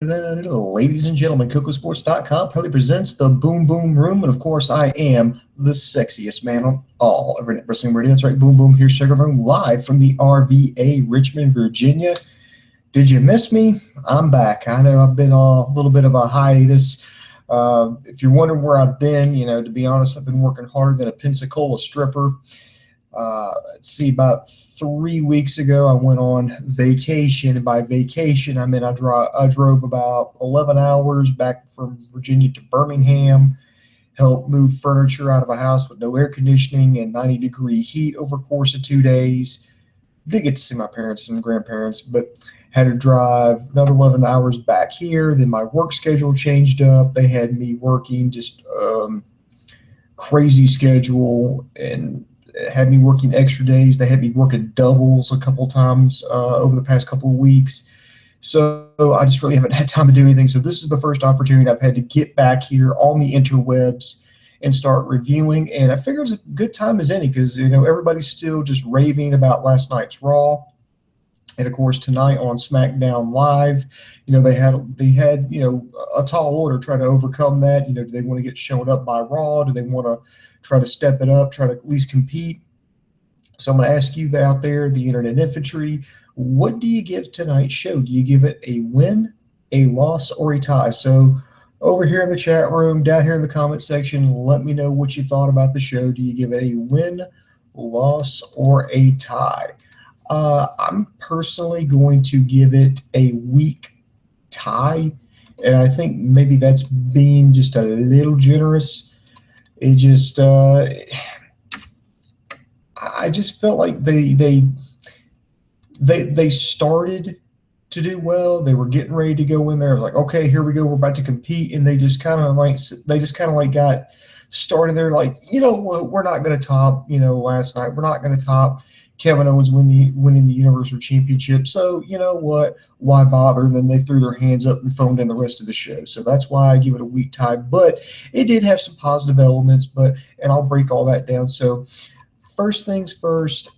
Ladies and gentlemen, KocoSports.com proudly presents the Boom Boom Room, and of course, I am the sexiest man on all of Internet Wrestling Radio. That's right, Boom Boom here, Sugar Room, live from the RVA, Richmond, Virginia. Did you miss me? I'm back. I know I've been on a little bit of a hiatus. If you're wondering where I've been, to be honest, I've been working harder than a Pensacola stripper. Let's see, about 3 weeks ago, I went on vacation. And by vacation, I mean I drove about 11 hours back from Virginia to Birmingham, helped move furniture out of a house with no air conditioning and 90-degree heat over the course of 2 days. Did get to see my parents and grandparents, but had to drive another 11 hours back here. Then my work schedule changed up. They had me working just crazy schedule and had me working extra days. They had me working doubles a couple times over the past couple of weeks. So I just really haven't had time to do anything. So this is the first opportunity I've had to get back here on the interwebs and start reviewing. And I figure it's a good time as any because, everybody's still just raving about last night's Raw. And of course, tonight on SmackDown Live, they had a tall order try to overcome that. Do they want to get shown up by Raw? Do they want to try to step it up, try to at least compete? So I'm going to ask you out there, the Internet Infantry, what do you give tonight's show? Do you give it a win, a loss, or a tie? So over here in the chat room, down here in the comment section, let me know what you thought about the show. Do you give it a win, loss, or a tie? I'm personally going to give it a weak tie, and I think maybe that's being just a little generous. It just, I just felt like they started to do well. They were getting ready to go in there. I was like, okay, here we go. We're about to compete, and they just kind of got started there. Like, we're not going to top, last night. We're not going to top Kevin Owens winning the Universal Championship. So, you know what? Why bother? And then they threw their hands up and phoned in the rest of the show. So that's why I give it a weak tie. But it did have some positive elements, and I'll break all that down. So first things first,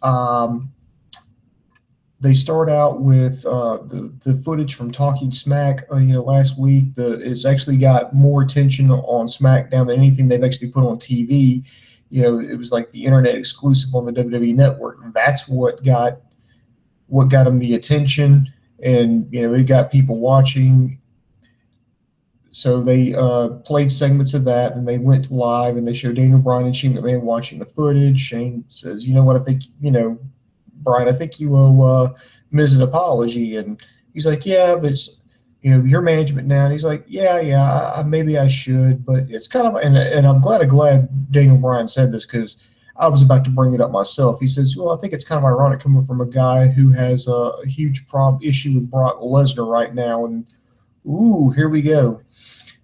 they start out with the footage from Talking Smack, last week. It's actually got more attention on SmackDown than anything they've actually put on TV. It was like the internet exclusive on the WWE Network. And that's what got them the attention, and it got people watching. So they played segments of that, and they went live, and they showed Daniel Bryan and Shane McMahon watching the footage. Shane says, "You know what? I think Bryan, I think you owe Miz an apology." And he's like, "Yeah, but it's your management now." And he's like, yeah, maybe I should, but it's kind of, and I'm glad Daniel Bryan said this because I was about to bring it up myself. He says, well, I think it's kind of ironic coming from a guy who has a huge issue with Brock Lesnar right now. And ooh, here we go.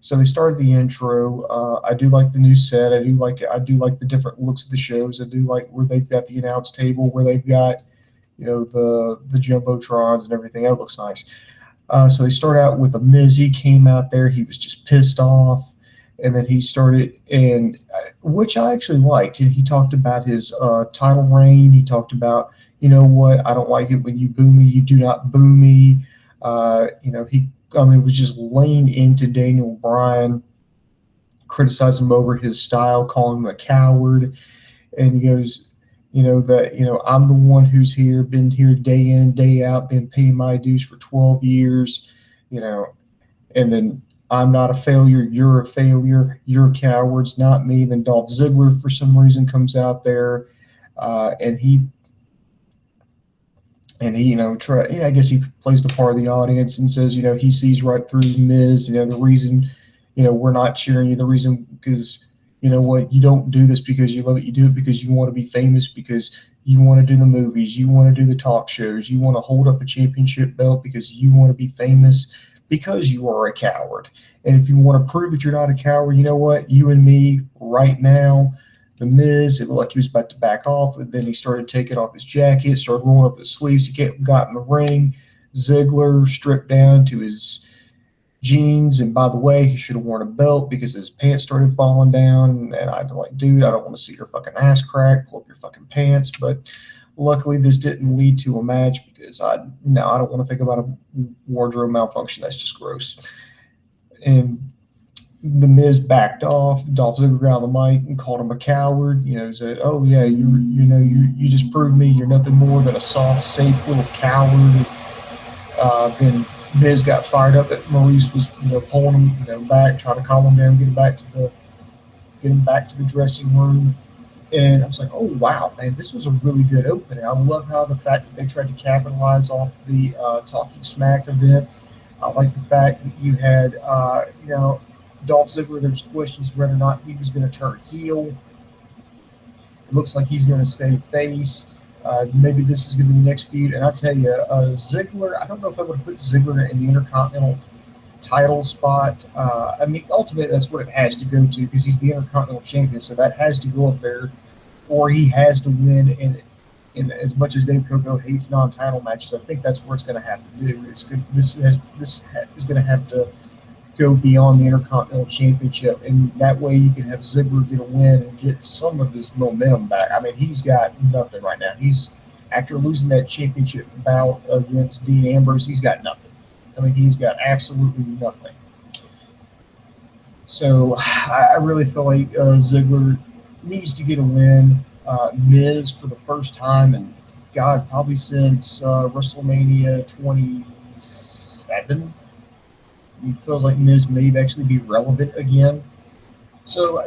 So they started the intro. I do like the new set. I do like the different looks of the shows. I do like where they've got the announce table, where they've got the jumbotrons and everything. That looks nice. So they start out with a Miz. He came out there. He was just pissed off. And then he started, and which I actually liked. And he talked about his title reign. He talked about, what, I don't like it when you boo me. You do not boo me. He was just laying into Daniel Bryan, criticizing him over his style, calling him a coward. And he goes, I'm the one who's here, been here day in, day out, been paying my dues for 12 years, and then I'm not a failure, you're a failure, you're cowards, not me. Then Dolph Ziggler, for some reason, comes out there, and he I guess he plays the part of the audience and says, he sees right through Miz, the reason, we're not cheering you, the reason because, you don't do this because you love it. You do it because you want to be famous, because you want to do the movies, you want to do the talk shows, you want to hold up a championship belt because you want to be famous, because you are a coward. And if you want to prove that you're not a coward, you know what? You and me right now, the Miz, it looked like he was about to back off, but then he started taking off his jacket, started rolling up his sleeves. He got in the ring. Ziggler stripped down to his jeans, and by the way, he should have worn a belt because his pants started falling down, and I'd like, dude, I don't want to see your fucking ass crack, pull up your fucking pants. But Luckily, this didn't lead to a match because I don't want to think about a wardrobe malfunction. That's just gross. And the Miz backed off. Dolph Ziggler got on the mic and called him a coward. Said, "Oh yeah, you just proved me you're nothing more than a soft, safe little coward." Then Miz got fired up that Maurice was pulling him back, trying to calm him down, get him back to the dressing room. And I was like, oh, wow, man, this was a really good opening. I love how the fact that they tried to capitalize off the Talking Smack event. I like the fact that you had, Dolph Ziggler, there's questions whether or not he was going to turn heel. It looks like he's going to stay face. Maybe this is going to be the next feud. And I tell you, Ziggler, I don't know if I would have put Ziggler in the Intercontinental title spot. Ultimately, that's what it has to go to because he's the Intercontinental Champion, so that has to go up there, or he has to win. And as much as Dave Coco hates non-title matches, I think that's where it's going to have to do. This is going to have to go beyond the Intercontinental Championship, and that way you can have Ziggler get a win and get some of his momentum back. He's got nothing right now. After losing that championship bout against Dean Ambrose, he's got nothing. He's got absolutely nothing. So I really feel like Ziggler needs to get a win. Miz, for the first time, and God, probably since WrestleMania 27, it feels like Miz may actually be relevant again. So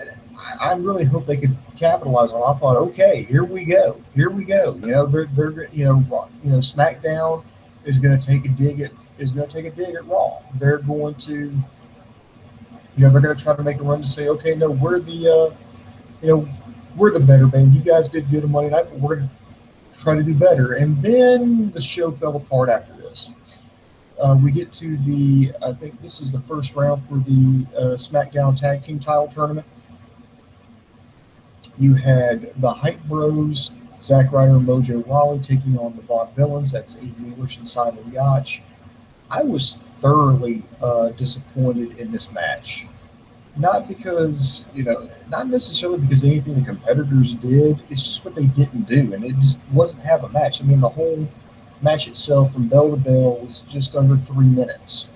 I really hope they could capitalize on it. I thought, okay, here we go. They're SmackDown is going to take a dig at Raw. They're going to they're going to try to make a run to say, okay, no, we're the better band. You guys did good on Monday night, but we're going to try to do better. And then the show fell apart after this. We get to I think this is the first round for the SmackDown Tag Team Title Tournament. You had the Hype Bros, Zack Ryder and Mojo Rawley, taking on the Vaudevillains. That's Aiden English and Simon Gotch. I was thoroughly disappointed in this match. Not because, not necessarily because of anything the competitors did. It's just what they didn't do, and it just wasn't have a match. The whole match itself from bell to bell was just under 3 minutes.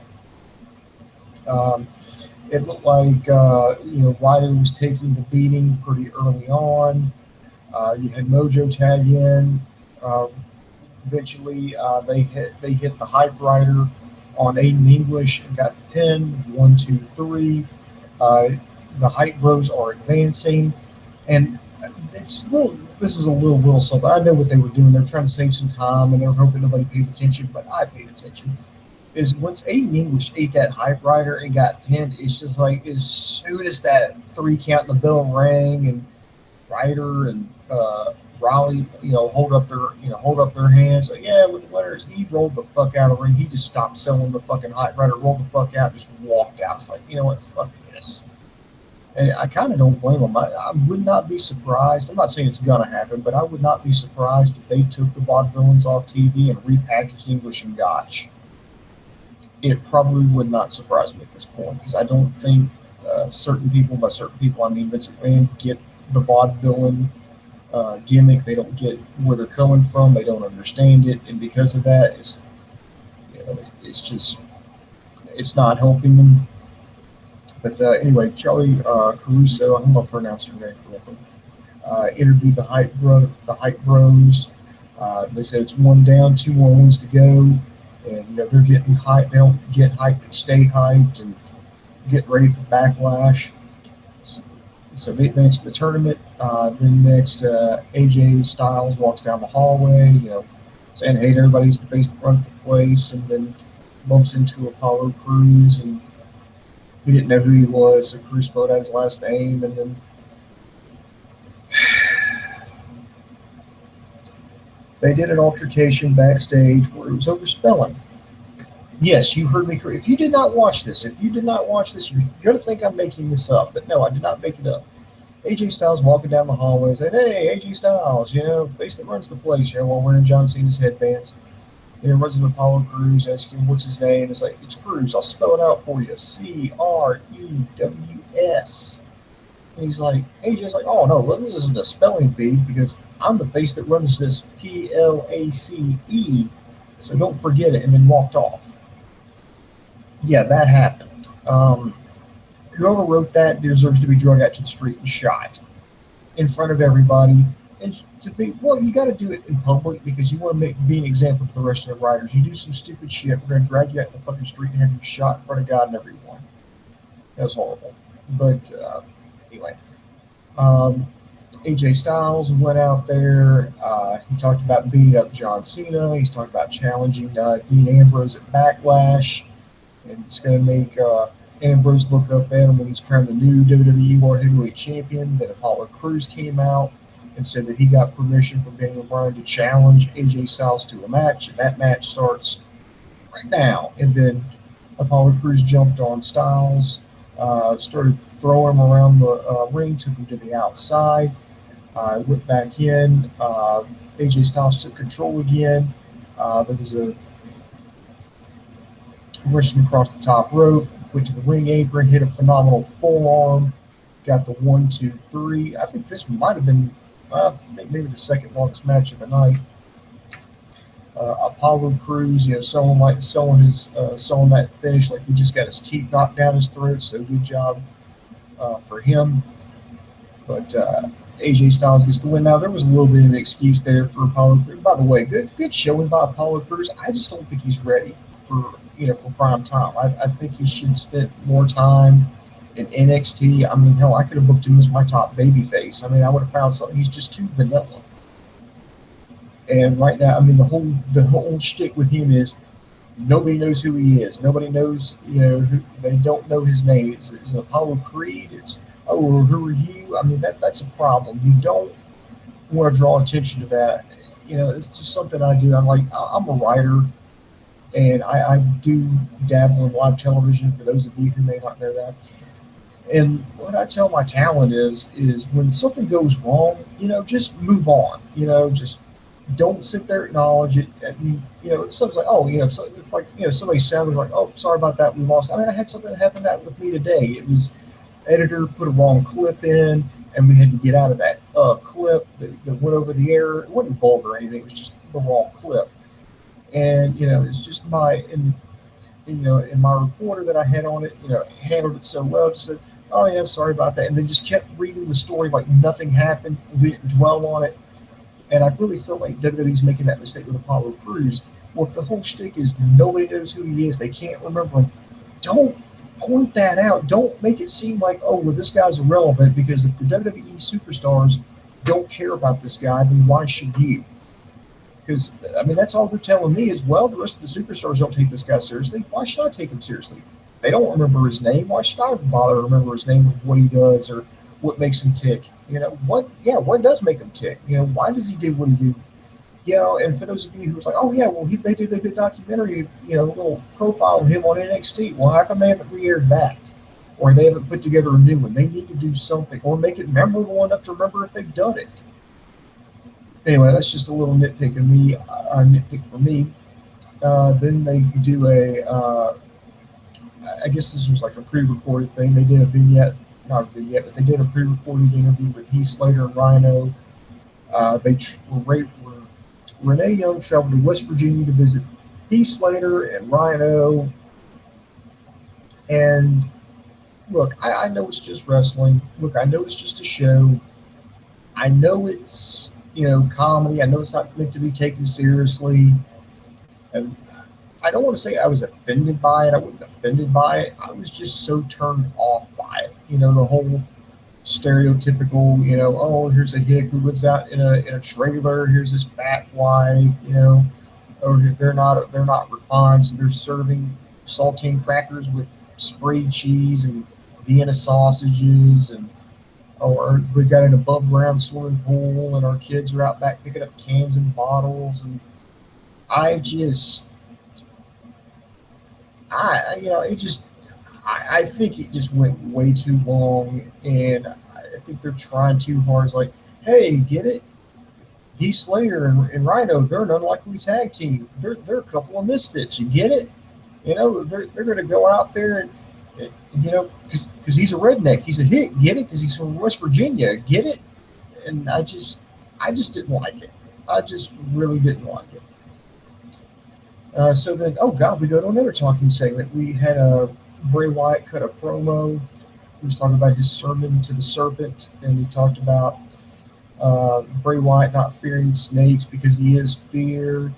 It looked like, Ryder was taking the beating pretty early on. You had Mojo tag in. Eventually, they hit the Hype Rider on Aiden English and got the pin. 1, 2, 3. The Hype Bros are advancing, and this is a little something. I know what they were doing. They're trying to save some time, and they were hoping nobody paid attention, but I paid attention. Is once Aiden English ate that Hype Rider and got pinned, it's just like as soon as that 3 count in the bell rang and Ryder and Riley, hold up their hands. Like, yeah, with the winners, he rolled the fuck out of the ring. He just stopped selling the fucking Hype Rider, rolled the fuck out, just walked out. It's like, you know what, fuck this. And I kind of don't blame him. I would not be surprised. I'm not saying it's gonna happen, but I would not be surprised if they took the Vaudevillains off TV and repackaged English and Gotch. It probably would not surprise me at this point because I don't think certain people, by certain people I mean Vince McMahon, get the vaudevillain gimmick. They don't get where they're coming from. They don't understand it, and because of that, it's not helping them. But anyway, Charlie Caruso, I hope I'm pronouncing her name correctly, interviewed the Hype Bros. They said it's 1 down, 2 more wins to go, and they're getting hyped. They don't get hyped; they stay hyped and get ready for Backlash. So they advance to the tournament. Then next, AJ Styles walks down the hallway, saying, "Hey, everybody's the face that runs the place," and then bumps into Apollo Crews, and he didn't know who he was, so Crews spelled out his last name, and then they did an altercation backstage where it was over spelling. Yes, you heard me correct. If you did not watch this, you're going to think I'm making this up, but no, I did not make it up. AJ Styles walking down the hallway said, "Hey, AJ Styles, face that runs the place, while wearing John Cena's headbands." And it runs into Apollo Crews, asking him what's his name. It's like, "It's Crews. I'll spell it out for you. Crews." And he's like, AJ's like, oh no, well, this isn't a spelling bee because I'm the face that runs this PLACE, so don't forget it, and then walked off. Yeah, that happened. Whoever wrote that deserves to be dragged out to the street and shot in front of everybody. And to be, well, you got to do it in public because you want to be an example to the rest of the writers. You do some stupid shit, we're going to drag you out in the fucking street and have you shot in front of God and everyone. That was horrible. But anyway, AJ Styles went out there. He talked about beating up John Cena. He's talking about challenging Dean Ambrose at Backlash. And it's going to make Ambrose look up at him when he's crowned the new WWE World Heavyweight Champion. Then Apollo Crews came out and said that he got permission from Daniel Bryan to challenge AJ Styles to a match. And that match starts right now. And then Apollo Crews jumped on Styles, started throwing him around the ring, took him to the outside, went back in. AJ Styles took control again. There was a rushed him across the top rope, went to the ring apron, hit a phenomenal forearm, got the 1, 2, 3. I think this might have been, I think maybe the second longest match of the night. Apollo Crews, selling that finish like he just got his teeth knocked down his throat. So good job for him. But AJ Styles gets the win. Now there was a little bit of an excuse there for Apollo Crews. By the way, good showing by Apollo Crews. I just don't think he's ready for prime time. I think he should spend more time in NXT. I mean, hell, I could have booked him as my top babyface. I mean, I would have found something. He's just too vanilla. And right now, I mean, the whole shtick with him is nobody knows who he is. Nobody knows, they don't know his name. It's Apollo Creed. It's, oh, who are you? I mean, that's a problem. You don't want to draw attention to that. It's just something I do. I'm a writer, and I do dabble in live television, for those of you who may not know that. And what I tell my talent is when something goes wrong, just move on. Just don't sit there and acknowledge it. I mean, something's like, oh, it's like, somebody sounded like, oh, sorry about that, we lost. I mean, I had something happen that with me today. It was editor put a wrong clip in, and we had to get out of that clip that went over the air. It wasn't vulgar or anything. It was just the wrong clip. And it's just in my reporter that I had on it, handled it so well. Just said, oh yeah, I'm sorry about that, and then just kept reading the story like nothing happened. We didn't dwell on it. And I really feel like WWE's making that mistake with Apollo Crews. Well, if the whole shtick is nobody knows who he is, they can't remember him, don't point that out. Don't make it seem like, oh, well, this guy's irrelevant, because if the WWE superstars don't care about this guy, then why should you? Because, I mean, that's all they're telling me is, well, the rest of the superstars don't take this guy seriously. Why should I take him seriously? They don't remember his name. Why should I bother to remember his name or what he does or what makes him tick? What does make him tick? Why does he do what he do? And for those of you who was like, oh yeah, well, they did a good documentary, a little profile of him on NXT. Well, how come they haven't re-aired that? Or they haven't put together a new one? They need to do something, or make it memorable enough to remember if they've done it. Anyway, that's just a little nitpick for me. Then they do I guess this was like a pre-recorded thing. They did a vignette, not a vignette, but they did a pre-recorded interview with Heath Slater and Rhino. Renee Young traveled to West Virginia to visit Heath Slater and Rhino. And look, I know it's just wrestling. Look, I know it's just a show. I know it's, comedy. I know it's not meant to be taken seriously. And I don't want to say I was offended by it. I wasn't offended by it. I was just so turned off by it. The whole stereotypical, oh, here's a hick who lives out in a trailer. Here's his fat wife, or they're not refined, so they're serving saltine crackers with sprayed cheese and Vienna sausages, or we got an above ground swimming pool, and our kids are out back picking up cans and bottles, and I think it just went way too long, and I think they're trying too hard. It's like, hey, get it? Heath Slater and Rhino, they're an unlikely tag team. They're a couple of misfits. You get it? They're going to go out there You know, because he's a redneck. He's a hick. Get it? Because he's from West Virginia. Get it? And I just didn't like it. I just really didn't like it. So then, oh God, we go to another talking segment. We had Bray Wyatt cut a promo. He was talking about his sermon to the serpent, and he talked about Bray Wyatt not fearing snakes because he is feared.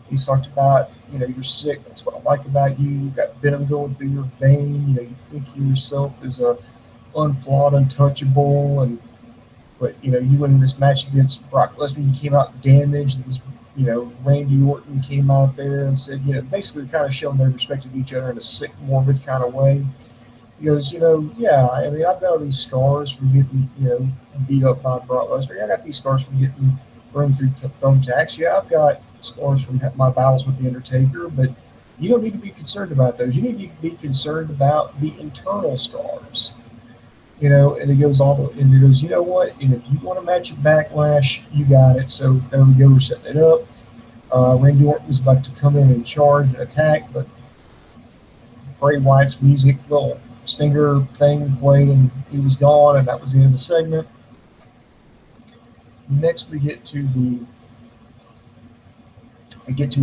He's talked about, you know, you're sick. That's what I like about you. You've got venom going through your vein. You know, you think of yourself as a unflawed, untouchable, but you know, you went in this match against Brock Lesnar. You came out damaged. And this, you know, Randy Orton came out there and said, you know, basically kind of showing they respected each other in a sick, morbid kind of way. He goes, you know, yeah, I mean, I've got all these scars from getting, you know, beat up by Brock Lesnar. Yeah, I got these scars from getting thrown through thumbtacks. Yeah, I've got scars from my battles with the Undertaker, but you don't need to be concerned about those. You need to be concerned about the internal scars. You know, and it goes and it goes, you know what? And if you want a match at Backlash, you got it. So there we go. We're setting it up. Randy Orton was about to come in and charge and attack, but Bray Wyatt's music, little stinger thing played, and he was gone, and that was the end of the segment. Next, we get to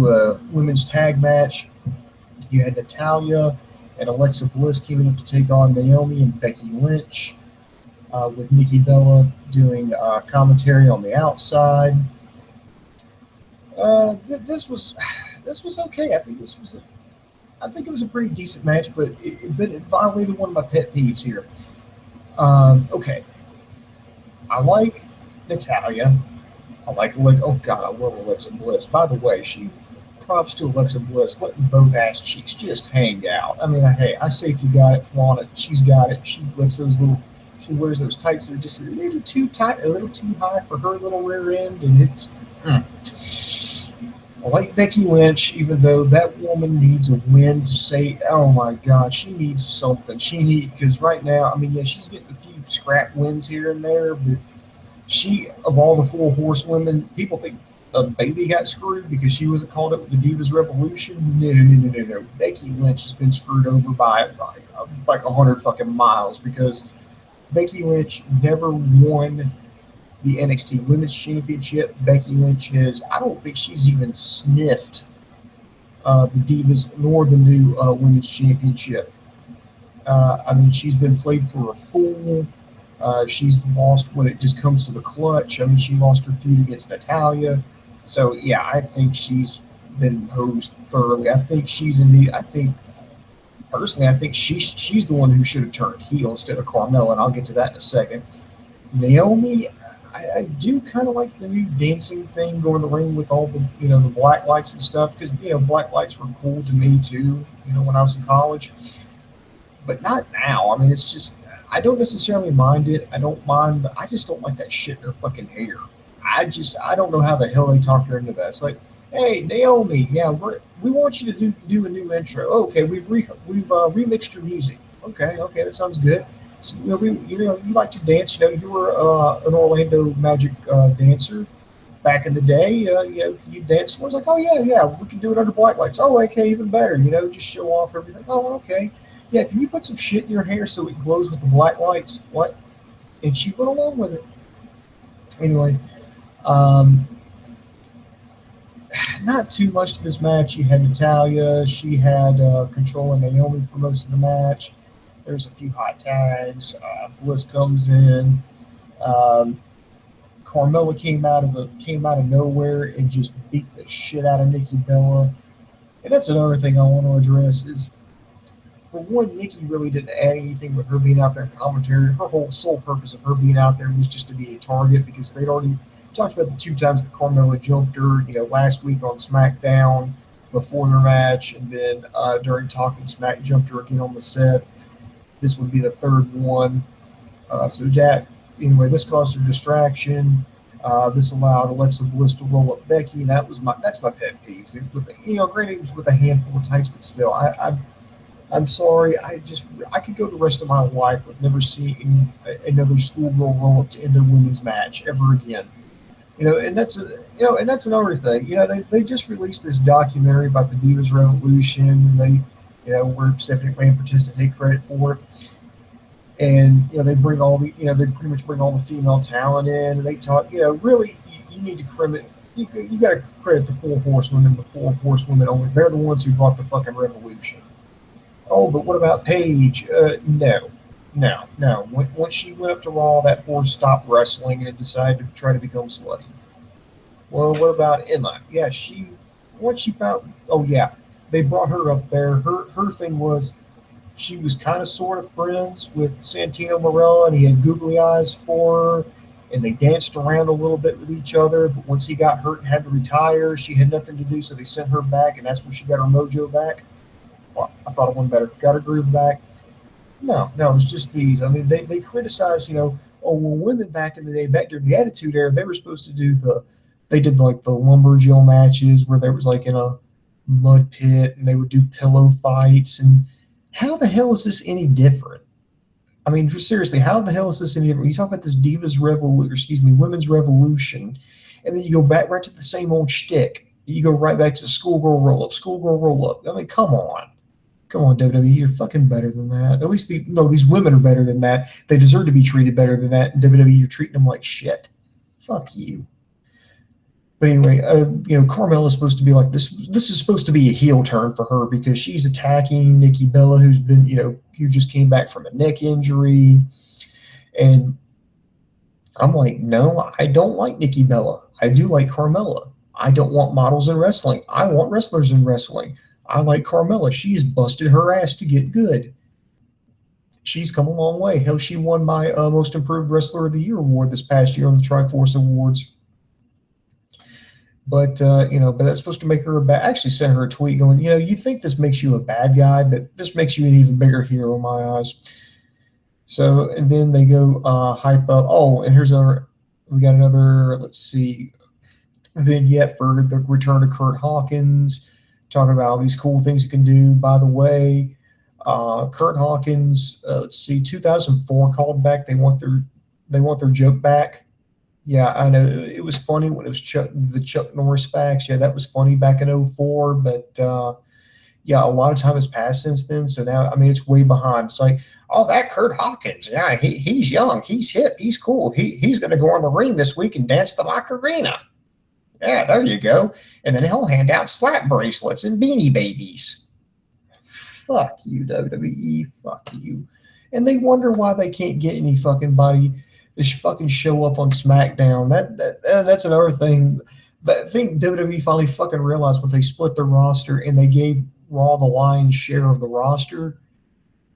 a women's tag match. You had Natalya and Alexa Bliss came up to take on Naomi and Becky Lynch, with Nikki Bella doing commentary on the outside. This was okay. I think it was a pretty decent match, but it violated one of my pet peeves here. Okay, I like Natalya. I love Alexa Bliss. By the way, props to Alexa Bliss, letting both ass cheeks just hang out. I mean, hey, I say if you got it, flaunt it. She's got it. She wears those tights that are just a little too tight, a little too high for her little rear end, and it's. I like Becky Lynch, even though that woman needs a win to say, oh my God, she needs something. Because right now, I mean, yeah, she's getting a few scrap wins here and there, but of all the four horsewomen, people think Bayley got screwed because she wasn't called up with the Divas Revolution. No. Becky Lynch has been screwed over by like 100 fucking miles because Becky Lynch never won the NXT Women's Championship. Becky Lynch I don't think she's even sniffed the Divas nor the new Women's Championship. I mean, she's been played for a fool. She's lost when it just comes to the clutch. I mean, she lost her feud against Natalya. So, yeah, I think she's been hosed thoroughly. I think she's personally, I think she's the one who should have turned heel instead of Carmella, and I'll get to that in a second. Naomi, I do kind of like the new dancing thing going to the ring with all the, you know, the black lights and stuff, because, you know, black lights were cool to me too, you know, when I was in college. But not now. I mean, it's just, I don't necessarily mind it. I just don't like that shit in her fucking hair. I don't know how the hell they talked her into that. It's like, hey, Naomi, yeah, we want you to do a new intro. Oh, okay, we've remixed your music. Okay, that sounds good. So, you like to dance. You know, you were an Orlando Magic dancer back in the day. You danced. I was like, oh yeah, we can do it under black lights. Oh, okay, even better. You know, just show off everything. Oh, okay. Yeah, can you put some shit in your hair so it glows with the black lights? What? And she went along with it. Anyway, not too much to this match. You had Natalya. She had control of Naomi for most of the match. There's a few hot tags. Bliss comes in. Carmella came out of nowhere and just beat the shit out of Nikki Bella. And that's another thing I want to address is, for one, Nikki really didn't add anything with her being out there in commentary. Her whole sole purpose of her being out there was just to be a target, because they'd already talked about the 2 times that Carmella jumped her, you know, last week on SmackDown before their match, and then during Talking Smack jumped her again on the set. This would be the 3rd one. Anyway, this caused a distraction. This allowed Alexa Bliss to roll up Becky, and that's my pet peeves. Granted, it was with a handful of times, but still, I'm sorry. I could go the rest of my life with never seeing another schoolgirl roll up to end a women's match ever again. And that's another thing. They just released this documentary about the Divas Revolution, and where Stephanie McMahon pretends to take credit for it. And they bring all the they pretty much bring all the female talent in, and they talk. Really, you need to credit. You got to credit the four horsewomen. The four horsewomen only. They're the ones who brought the fucking revolution. Oh, but what about Paige? No. Once she went up to Raw, that horse stopped wrestling and decided to try to become slutty. Well, what about Emma? Yeah, once she found. Oh yeah, they brought her up there. Her thing was, she was kind of sort of friends with Santino Marella, and he had googly eyes for her, and they danced around a little bit with each other. But once he got hurt and had to retire, she had nothing to do, so they sent her back, and that's when she got her mojo back. Well, I thought it went better. Got her groove back. No, it was just these. I mean, they criticize, oh, well, women back in the day, back during the Attitude Era, they were supposed to do they did like the lumberjill matches where there was like in a mud pit, and they would do pillow fights. And how the hell is this any different? I mean, seriously, how the hell is this any different? You talk about this women's revolution, and then you go back right to the same old shtick. You go right back to schoolgirl roll up. I mean, come on, WWE, you're fucking better than that. At least these women are better than that. They deserve to be treated better than that. And WWE, you're treating them like shit. Fuck you. But anyway, Carmella is supposed to be like this. This is supposed to be a heel turn for her because she's attacking Nikki Bella, who's been, who just came back from a neck injury. And I'm like, no, I don't like Nikki Bella. I do like Carmella. I don't want models in wrestling. I want wrestlers in wrestling. I like Carmella. She's busted her ass to get good. She's come a long way. Hell, she won my Most Improved Wrestler of the Year award this past year on the Triforce Awards. But, but that's supposed to make her I actually sent her a tweet going, you think this makes you a bad guy, but this makes you an even bigger hero in my eyes. So, and then they go hype up. Oh, and we got another, let's see, vignette for the return of Curt Hawkins, talking about all these cool things you can do. By the way, Curt Hawkins, let's see, 2004 called back. They want their joke back. Yeah, I know. It was funny when it was the Chuck Norris facts. Yeah, that was funny back in 2004. But, yeah, a lot of time has passed since then. So now, I mean, it's way behind. It's like, oh, that Curt Hawkins. Yeah, he's young. He's hip. He's cool. He's going to go on the ring this week and dance the Macarena. Yeah, there you go. And then he'll hand out slap bracelets and beanie babies. Fuck you, WWE. Fuck you. And they wonder why they can't get any fucking body to fucking show up on SmackDown. That's another thing. But I think WWE finally fucking realized when they split the roster and they gave Raw the lion's share of the roster,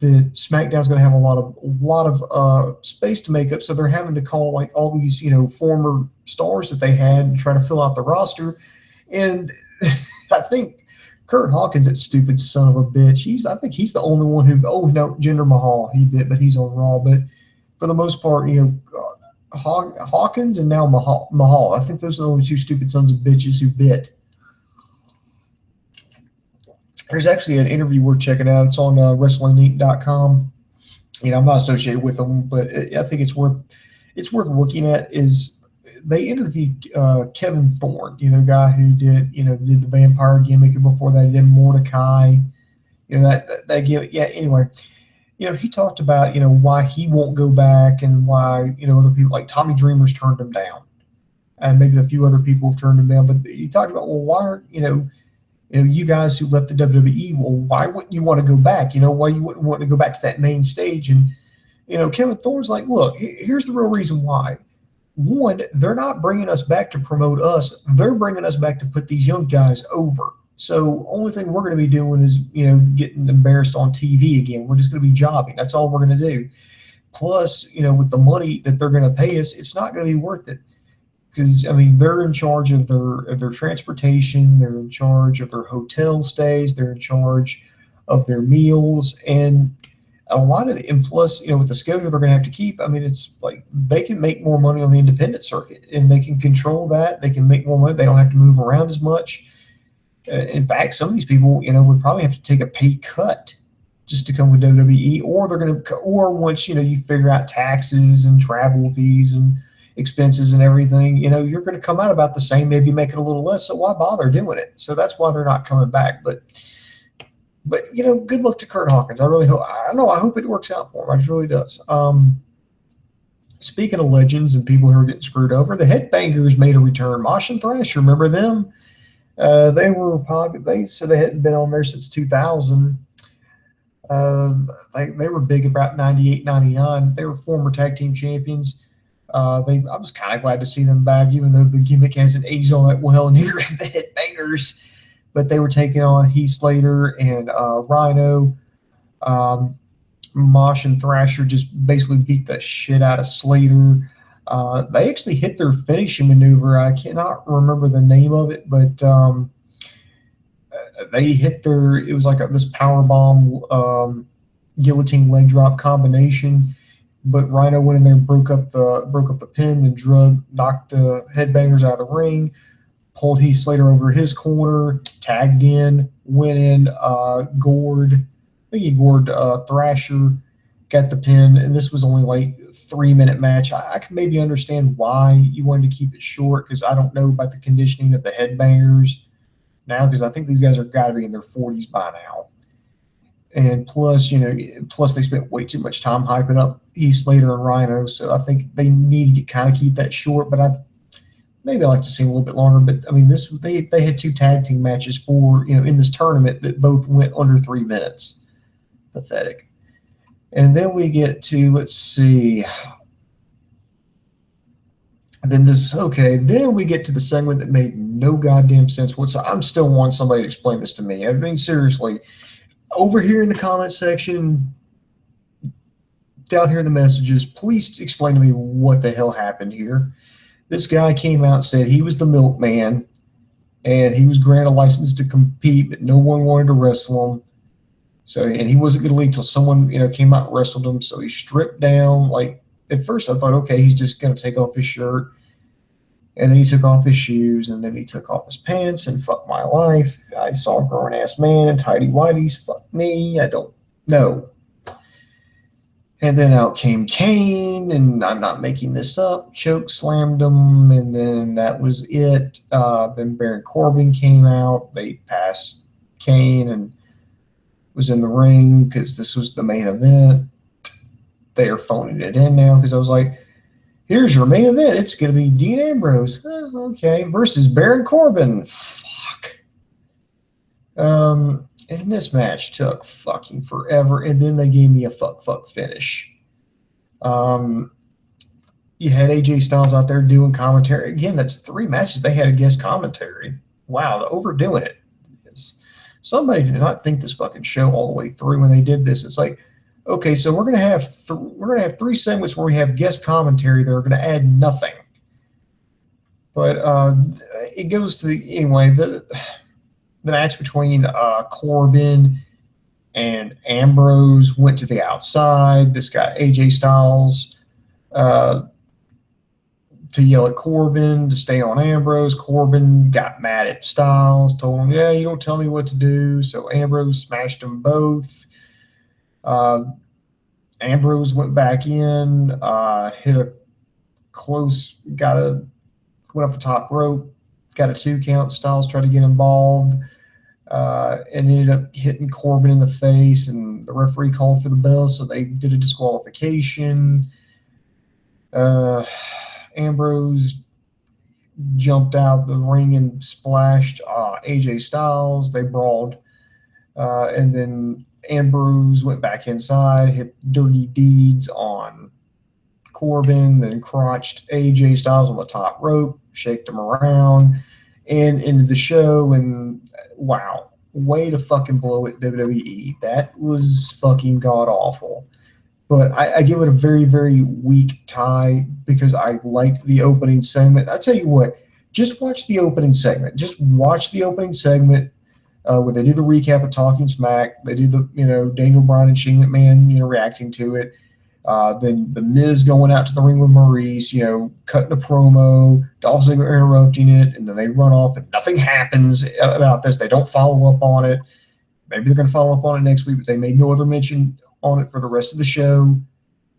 that SmackDown's going to have a lot of space to make up. So they're having to call like all these former stars that they had and try to fill out the roster. And I think Curt Hawkins, that stupid son of a bitch. I think he's the only one who. Oh no, Jinder Mahal, he bit, but he's on Raw. But for the most part, Hawkins and now Mahal. I think those are the only two stupid sons of bitches who bit. There's actually an interview worth checking out. It's on WrestlingInc.com. I'm not associated with them, but I think it's worth looking at. Is they interviewed Kevin Thorne, guy who did the vampire gimmick, and before that he did Mordecai. That gimmick. Yeah. Anyway. He talked about, why he won't go back and why, other people like Tommy Dreamer's turned him down. And maybe a few other people have turned him down. But he talked about, well, why aren't, you guys who left the WWE, well, why wouldn't you want to go back? Why you wouldn't want to go back to that main stage? And, Kevin Thorne's like, look, here's the real reason why. One, they're not bringing us back to promote us. They're bringing us back to put these young guys over. So only thing we're going to be doing is, getting embarrassed on TV again. We're just going to be jobbing. That's all we're going to do. Plus, with the money that they're going to pay us, it's not going to be worth it. Because, I mean, they're in charge of their transportation. They're in charge of their hotel stays. They're in charge of their meals. And a lot of and plus, with the schedule they're going to have to keep, I mean, it's like they can make more money on the independent circuit. And they can control that. They can make more money. They don't have to move around as much. In fact, some of these people, would probably have to take a pay cut just to come with WWE, or once, you figure out taxes and travel fees and expenses and everything, you're going to come out about the same, maybe make it a little less. So why bother doing it? So that's why they're not coming back. But But, you know, good luck to Kurt Hawkins. I really hope, I hope it works out for him. It really does. Speaking of legends and people who are getting screwed over, the Headbangers made a return. Mosh and Thrash, remember them? They were popular. They said they hadn't been on there since 2000. They were big about 98, 99. They were former tag team champions. I was kind of glad to see them back, even though the gimmick hasn't aged all that well, and neither have the Headbangers. But they were taking on Heath Slater and Rhino. Mosh and Thrasher just basically beat the shit out of Slater. They actually hit their finishing maneuver. I cannot remember the name of it, but they hit it was like this power bomb guillotine leg drop combination. But Rhino went in there and broke up the pin, then knocked the Headbangers out of the ring, pulled Heath Slater over his corner, tagged in, went in, gored. I think he gored Thrasher, got the pin, and this was only like a 3-minute match. I can maybe understand why you wanted to keep it short, because I don't know about the conditioning of the Headbangers now, because I think these guys are got to be in their 40s by now. And plus they spent way too much time hyping up Heath Slater and Rhino, so I think they need to kind of keep that short. But maybe I like to see a little bit longer. But I mean, they had 2 tag team matches in this tournament that both went under 3 minutes. Pathetic. And then we get to, let's see. Then we get to the segment that made no goddamn sense. I'm still wanting somebody to explain this to me. I mean, seriously. Over here in the comment section, down here in the messages, please explain to me what the hell happened here. This guy came out and said he was the milkman, and he was granted a license to compete, but no one wanted to wrestle him. So, and he wasn't going to leave till someone, came out and wrestled him. So he stripped down. Like, at first I thought, okay, he's just going to take off his shirt. And then he took off his shoes, and then he took off his pants, and fuck my life. I saw a grown-ass man in tighty whities. Fuck me. I don't know. And then out came Kane, and I'm not making this up. Choke slammed him, and then that was it. Then Baron Corbin came out. They passed Kane and was in the ring because this was the main event. They are phoning it in now because I was like, here's your main event. It's going to be Dean Ambrose. Okay. Versus Baron Corbin. Fuck. And this match took fucking forever. And then they gave me a fuck finish. You had AJ Styles out there doing commentary. Again, that's 3 matches. They had a guest commentary. Wow. They're overdoing it. Somebody did not think this fucking show all the way through when they did this. It's like, okay, so we're gonna have 3 segments where we have guest commentary that are gonna add nothing. But it goes to the match between Corbin and Ambrose went to the outside. This guy AJ Styles to yell at Corbin to stay on Ambrose. Corbin got mad at Styles, told him, yeah, you don't tell me what to do. So Ambrose smashed them both. Ambrose went back in, hit a close, went up the top rope, got a 2 count. Styles tried to get involved, and ended up hitting Corbin in the face, and the referee called for the bell, so they did a disqualification. Ambrose jumped out the ring and splashed AJ Styles. They brawled, and then Ambrose went back inside, hit Dirty Deeds on Corbin, then crotched AJ Styles on the top rope, shaked him around, and into the show. And wow, way to fucking blow it, WWE. That was fucking god awful. But I give it a very, very weak tie because I liked the opening segment. I tell you what, just watch the opening segment. Just watch the opening segment where they do the recap of Talking Smack. They do the, Daniel Bryan and Shane McMahon, reacting to it. Then the Miz going out to the ring with Maurice, cutting a promo, Dolph Ziggler interrupting it, and then they run off and nothing happens about this. They don't follow up on it. Maybe they're going to follow up on it next week, but they made no other mention on it for the rest of the show.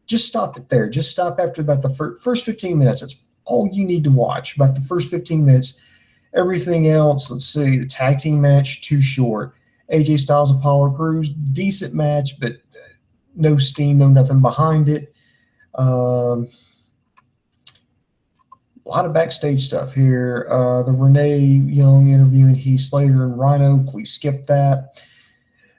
Just stop it there. Just stop after about the first 15 minutes. That's all you need to watch, about the first 15 minutes. Everything else, let's see, the tag team match, too short. AJ Styles, Apollo Crews, decent match, but no steam, no nothing behind it. A lot of backstage stuff here. The Renee Young interviewing Heath Slater and Rhino. Please skip that.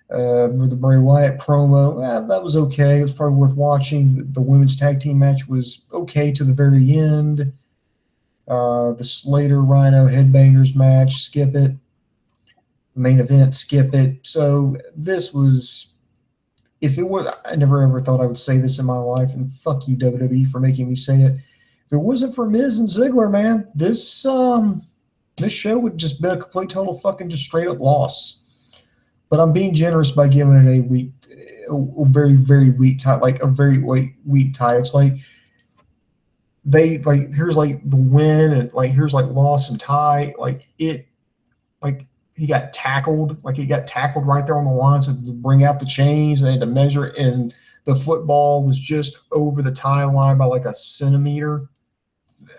With the Bray Wyatt promo, that was okay. It was probably worth watching. The women's tag team match was okay to the very end. The Slater Rhino Headbangers match, skip it. The main event, skip it. So this was, if it was, I never ever thought I would say this in my life, and fuck you WWE for making me say it. If it wasn't for Miz and Ziggler, man, this show would just been a complete total fucking just straight up loss. But I'm being generous by giving it a very, very weak tie, like a very weak tie. It's like here's like the win, and like here's like loss and tie. Like he got tackled, right there on the line, so to bring out the chains, they had to measure it, and the football was just over the tie line by like a centimeter.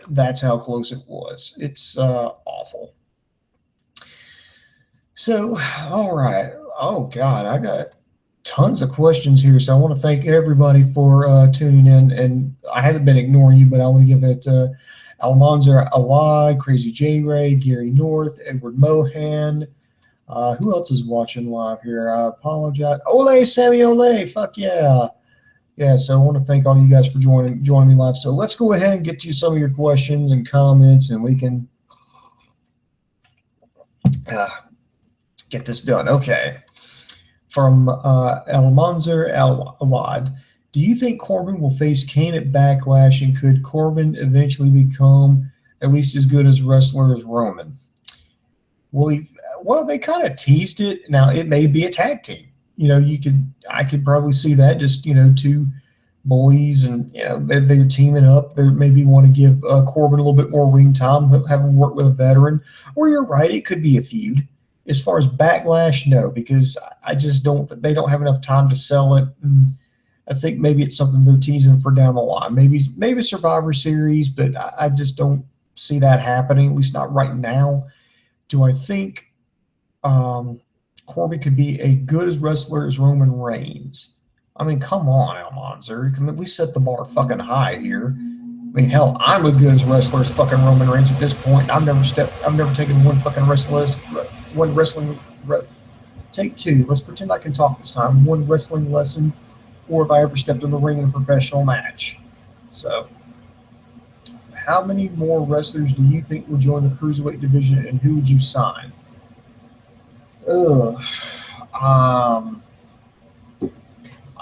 That's how close it was. It's awful. So, all right. Oh, God, I got tons of questions here. So I want to thank everybody for tuning in. And I haven't been ignoring you, but I want to give it Almanzar Awad, Crazy J Ray, Gary North, Edward Mohan. Who else is watching live here? I apologize. Ole, Sammy Ole. Fuck yeah. Yeah, so I want to thank all you guys for joining me live. So let's go ahead and get to some of your questions and comments, and we can get this done. Okay. From Almanzar Awad, do you think Corbin will face Kane at Backlash, and could Corbin eventually become at least as good as wrestler as Roman? Well, they kind of teased it. Now, it may be a tag team. I could probably see that, just, two bullies, and, they're teaming up. They maybe want to give Corbin a little bit more ring time, have him work with a veteran. Or you're right, it could be a feud. As far as Backlash, no, because I just they don't have enough time to sell it. And I think maybe it's something they're teasing for down the line. Maybe Survivor Series, but I just don't see that happening, at least not right now. Do I think Corbin could be a good as wrestler as Roman Reigns? I mean, come on, Almanzar. You can at least set the bar fucking high here. I mean, hell, I'm as good as wrestler as fucking Roman Reigns at this point. I've never taken one fucking wrestling. Take two. Let's pretend I can talk this time. One wrestling lesson, or if I ever stepped in the ring in a professional match. So, how many more wrestlers do you think will join the cruiserweight division, and who would you sign?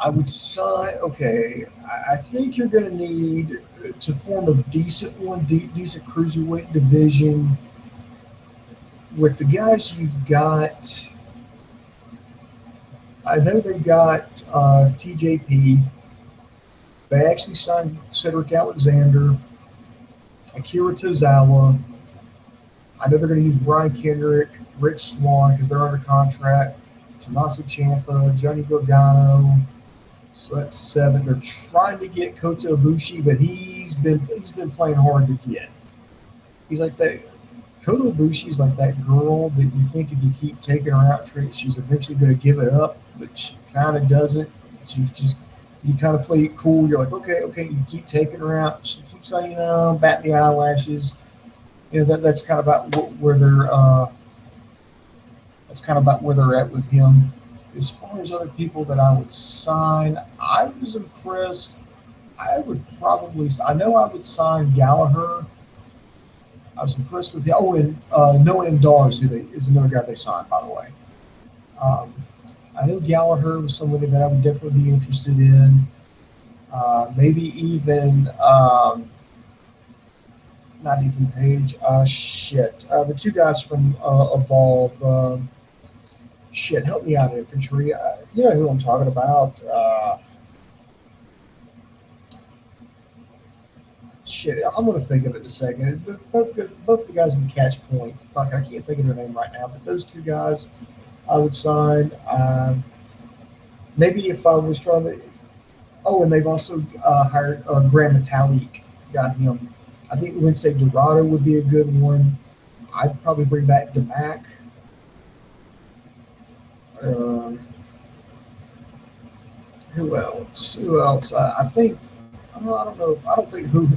I would sign. Okay, I think you're going to need to form a decent cruiserweight division with the guys you've got. I know they've got TJP. They actually signed Cedric Alexander, Akira Tozawa. I know they're going to use Brian Kendrick, Rich Swann, because they're under contract, Tommaso Ciampa, Johnny Gargano. So that's 7. They're trying to get Kota Ibushi, but he's been playing hard to get. He's like that. Kota Ibushi is like that girl that you think if you keep taking her out, she's eventually going to give it up, but she kind of doesn't. You kind of play it cool. You're like, okay. You keep taking her out. She keeps saying, batting the eyelashes. That's kind of about where they're. That's kind of about where they're at with him. As far as other people that I would sign, I was impressed. I would sign Gallagher. I was impressed with him. Oh, and Noam Dar is another guy they signed, by the way. I know Gallagher was somebody that I would definitely be interested in. Maybe even not Ethan Page. The two guys from Evolve. Help me out, infantry. You know who I'm talking about. I'm going to think of it in a second. Both the guys in Catch Point. Fuck, I can't think of their name right now. But those two guys, I would sign. Maybe if I was trying to. Oh, and they've also hired Grand Metalik. Got him. I think Lindsay Dorado would be a good one. I'd probably bring back DeMac. Who else? Who else? I think. I don't know. I don't think who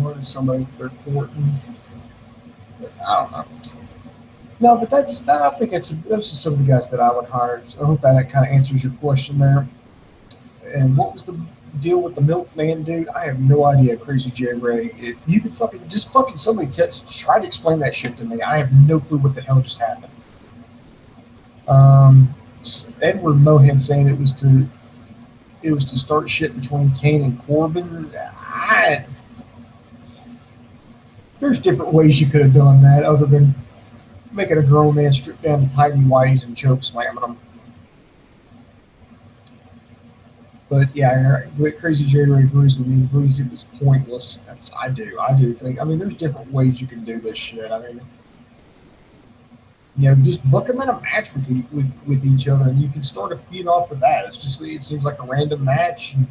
won is somebody they're courting. But I don't know. No, but I think those are some of the guys that I would hire. So I hope that kind of answers your question there. And what was the deal with the milkman dude? I have no idea, Crazy J Ray. If you could fucking somebody try to explain that shit to me. I have no clue what the hell just happened. Edward Mohan saying it was to start shit between Kane and Corbin. There's different ways you could have done that other than making a grown man strip down to tidy whities and choke slamming them. But yeah, Crazy J Ray agrees with me. He believes it was pointless. I do think. I mean, there's different ways you can do this shit. I mean, just book them in a match with each other, and you can start a feud off of that. It seems like a random match. And,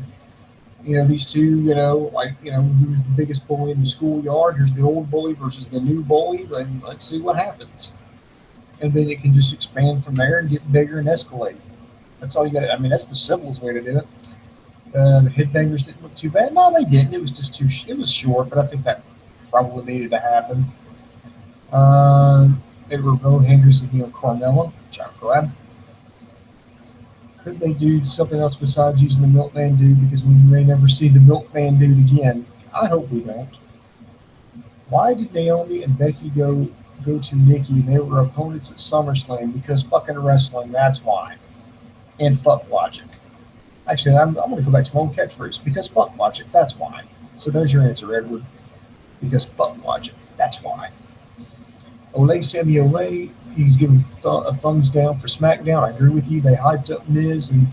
these two, who's the biggest bully in the schoolyard? Here's the old bully versus the new bully. Then let's see what happens. And then it can just expand from there and get bigger and escalate. That's all you got. I mean, that's the simplest way to do it. The headbangers didn't look too bad. No, they didn't. It was just it was short, but I think that probably needed to happen. They were no hinders of Carmella, which I'm glad. Could they do something else besides using the Milkman dude? Because we may never see the Milkman dude again. I hope we don't. Why did Naomi and Becky go to Nikki? They were opponents at SummerSlam because fucking wrestling. That's why. And fuck logic. Actually, I'm going to go back to my own catchphrase. Because fuck logic. That's why. So there's your answer, Edward. Because fuck logic. That's why. Ole Sammy Ole, he's giving a thumbs down for SmackDown. I agree with you. They hyped up Miz and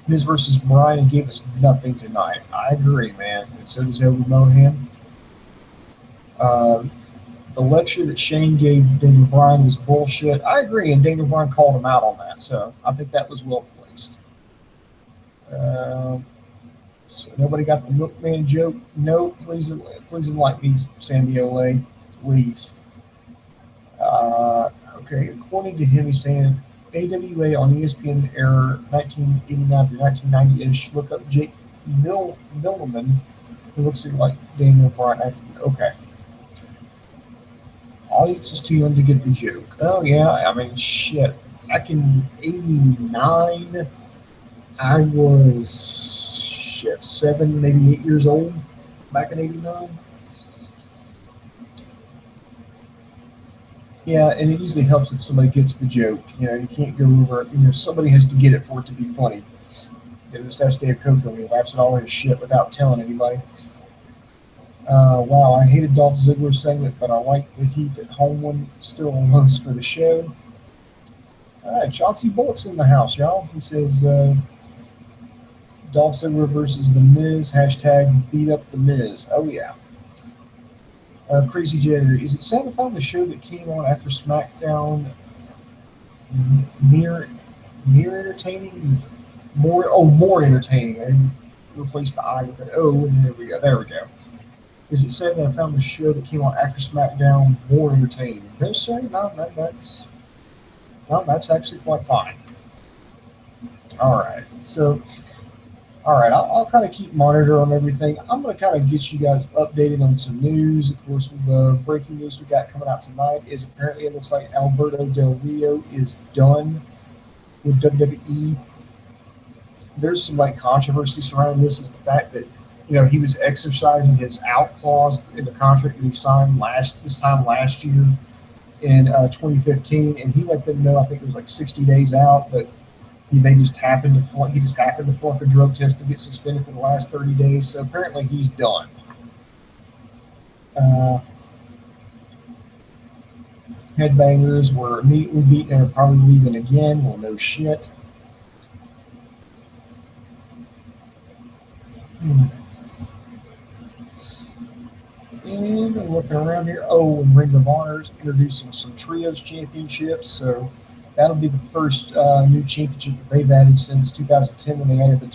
Miz versus Bryan and gave us nothing tonight. I agree, man. And so does Edward Mohan. The lecture that Shane gave Daniel Bryan was bullshit. I agree, and Daniel Bryan called him out on that. So I think that was well placed. So nobody got the Milkman joke? No, please enlighten me, Sammy Ole. Please. Okay, according to him, he's saying AWA on ESPN era 1989 to 1990-ish. Look up Jake Milliman, who looks like Daniel Bryan. Okay. Audience is too young to get the joke. Oh, yeah, I mean, shit. Back in 89, I was, 7, maybe 8 years old. Back in 89. Yeah, and it usually helps if somebody gets the joke. You can't go over. Somebody has to get it for it to be funny. This that's Dave Coco. He laughs at all his shit without telling anybody. Wow, I hated Dolph Ziggler segment, but I like the Heath at home one. Still a host for the show. Chauncey Bullock's in the house, y'all. He says Dolph Ziggler versus The Miz. # beat up The Miz. Oh, yeah. Crazy Jagger, is it sad to find the show that came on after SmackDown mere entertaining? More entertaining. I replaced the I with an O, and there we go. Is it sad that I found the show that came on after SmackDown more entertaining? No, sir. No, that's actually quite fine. All right. So. All right, I'll kind of keep monitor on everything. I'm going to kind of get you guys updated on some news. Of course, the breaking news we got coming out tonight is apparently it looks like Alberto Del Rio is done with WWE. There's some controversy surrounding this. Is the fact that he was exercising his out clause in the contract that he signed this time last year in 2015, and he let them know I think it was 60 days out, but. He just happened to flunk a drug test to get suspended for the last 30 days. So apparently he's done. Headbangers were immediately beaten and are probably leaving again. Well, no shit. And looking around here. Oh, and Ring of Honor is introducing some trios championships. So. That'll be the first new championship that they've added since 2010 when they added the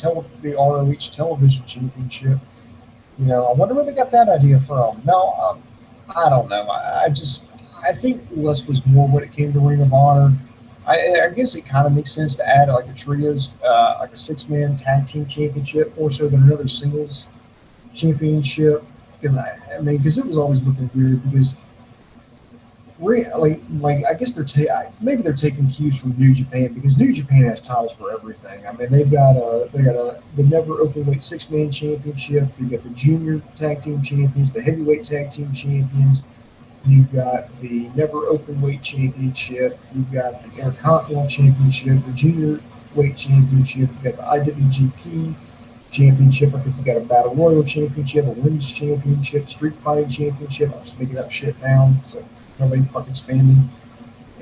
ROH Television Championship. I wonder where they got that idea from. No, I don't know. I think less was more when it came to Ring of Honor. I guess it kind of makes sense to add like a trios, like a six-man tag team championship, more so than another singles championship. Because because it was always looking weird. Because like I guess maybe they're taking cues from New Japan because New Japan has titles for everything. I mean they got the never openweight six-man championship. You've got the junior tag team champions, the heavyweight tag team champions. You've got the never openweight championship. You've got the Intercontinental Championship, the junior weight championship. You've got the IWGP championship. I think you got a Battle Royal championship, a women's championship, street fighting championship. I'm just making up shit now, so nobody fucking spam me.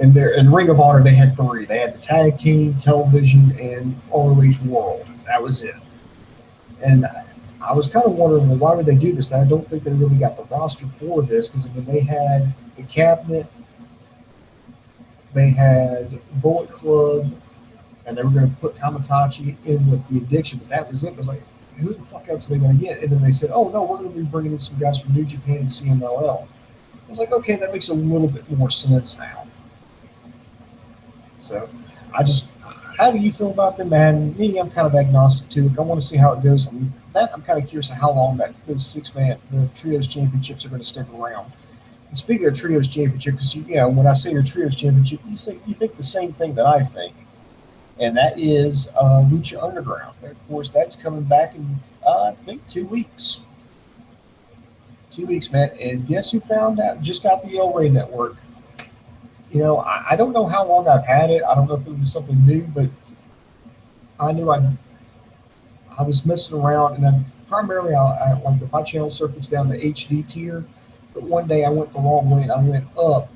And there in Ring of Honor, they had three. They had the tag team, television, and ROH World. That was it. And I was kind of wondering, well, why would they do this? And I don't think they really got the roster for this because I mean, they had the Cabinet, they had Bullet Club, and they were going to put Kamitachi in with the Addiction, but that was it. It was like, who the fuck else are they going to get? And then they said, oh no, we're going to be bringing in some guys from New Japan and CMLL. I was like, okay, that makes a little bit more sense now. So how do you feel about them, man? Me, I'm kind of agnostic to it. I want to see how it goes. I'm kind of curious of how long those the trios championships are going to stick around. And speaking of trios championship, because when I say the trios championship, you think the same thing that I think, and that is Lucha Underground. And of course, that's coming back in I think 2 weeks. 2 weeks, man. And guess who found out? Just got the El Rey Network. I don't know how long I've had it. I don't know if it was something new, but I knew I was messing around, and primarily I like if my channel surface down the HD tier, but one day I went the wrong way and I went up,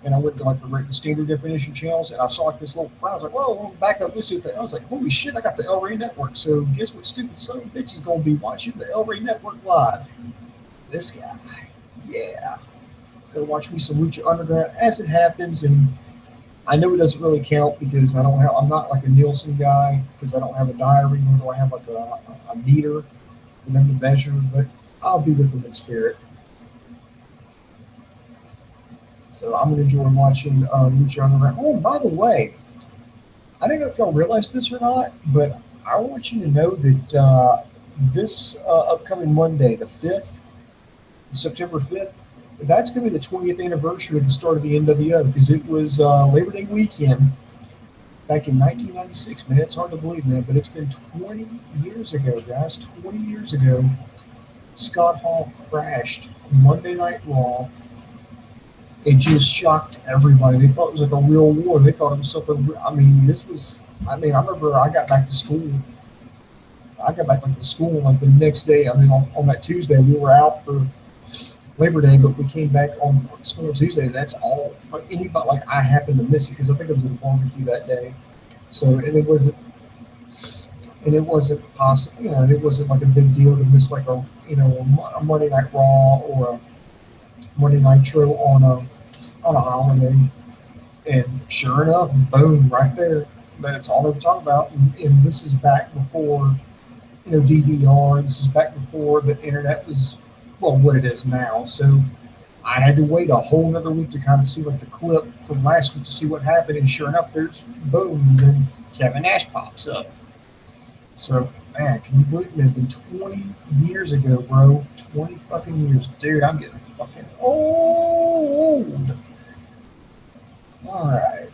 and I went to like the standard definition channels, and I saw like this little file. I was like, whoa, back up, let me see what that. I was like, holy shit, I got the El Rey Network. So guess what stupid son of a bitch is going to be watching the El Rey Network live? This guy, yeah. Go watch me some Lucha Underground as it happens, and I know it doesn't really count because I'm not like a Nielsen guy because I don't have a diary, nor do I have like a meter for them to measure, but I'll be with them in spirit. So I'm gonna enjoy watching Lucha Underground. Oh, and by the way, I don't know if y'all realize this or not, but I want you to know that this upcoming Monday, the 5th, September 5th, that's going to be the 20th anniversary of the start of the NWO because it was Labor Day weekend back in 1996, man. It's hard to believe, man, but it's been 20 years ago, guys. 20 years ago, Scott Hall crashed Monday Night Raw. It just shocked everybody. They thought it was like a real war. They thought it was something. I remember I got back to school. I got back to school like the next day. I mean, on that Tuesday, we were out for Labor Day, but we came back on school on Tuesday, and that's all. Like I happened to miss it because I think it was at a barbecue that day. So and it wasn't possible. It wasn't like a big deal to miss like a Monday Night Raw or a Monday Nitro on a holiday. And sure enough, boom, right there. That's all they were talking about. And this is back before DVR. This is back before the internet was what it is now. So I had to wait a whole another week to kind of see like the clip from last week to see what happened, and sure enough, there's boom, and then Kevin Nash pops up. So man, can you believe it? It's been 20 years ago, bro. 20 fucking years, dude. I'm getting fucking old. All right,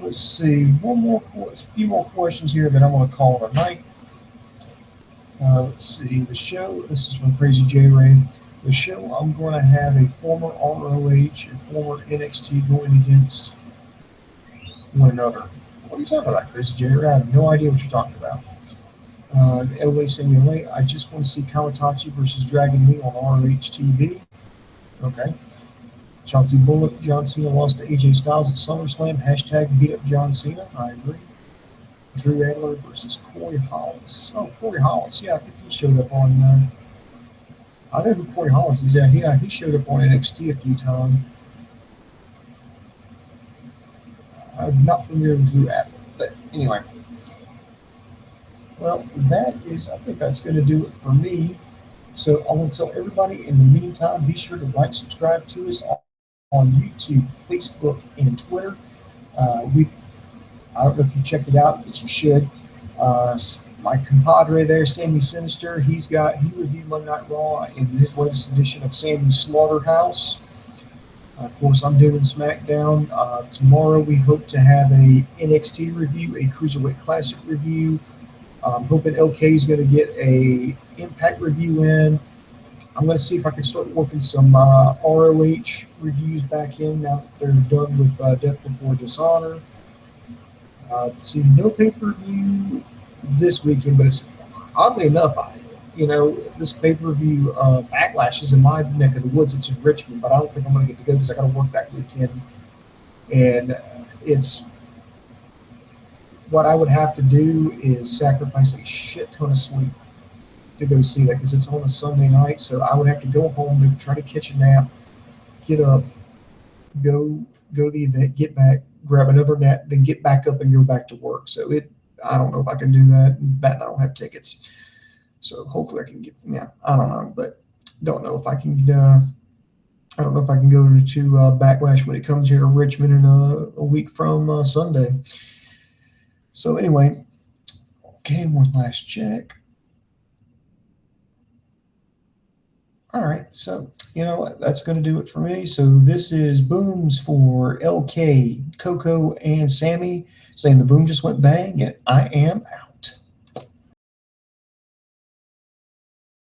let's see. A few more questions here that I'm going to call it a night. Let's see, the show, this is from Crazy J Ray. The show, I'm going to have a former ROH and former NXT going against one another. What are you talking about, Crazy J Ray? I have no idea what you're talking about. LA Simulate, I just want to see Kamitachi versus Dragon Lee on ROH TV. Okay. Chauncey Bullock, John Cena lost to AJ Styles at SummerSlam. # beat up John Cena. I agree. Drew Adler versus Corey Hollis. Oh, Corey Hollis. Yeah, I think he showed up on. I know who Corey Hollis is. Yeah, he showed up on NXT a few times. I'm not familiar with Drew Adler, but anyway. Well, I think that's going to do it for me. So I want to tell everybody in the meantime, be sure to like, subscribe to us on YouTube, Facebook, and Twitter. I don't know if you checked it out, but you should. My compadre there, Sammy Sinister, he reviewed Monday Night Raw in his latest edition of Sammy's Slaughterhouse. Of course, I'm doing SmackDown. Tomorrow we hope to have a NXT review, a Cruiserweight Classic review. I'm hoping LK is going to get a Impact review in. I'm going to see if I can start working some ROH reviews back in now that they're done with Death Before Dishonor. See, no pay-per-view this weekend, but it's oddly enough, this pay-per-view Backlash is in my neck of the woods. It's in Richmond, but I don't think I'm going to get to go because I got to work that weekend. And it's what I would have to do is sacrifice a shit ton of sleep to go see that because it's on a Sunday night. So I would have to go home and try to catch a nap, get up, go to the event, get back, grab another nap, then get back up and go back to work. So I don't know if I can do that. I don't have tickets. So hopefully I can get, I don't know, but don't know if I can, I don't know if I can go to Backlash when it comes here to Richmond in a week from Sunday. So anyway, okay, one last check. All right, so that's going to do it for me. So this is Booms for LK, Coco, and Sammy saying the boom just went bang, and I am out.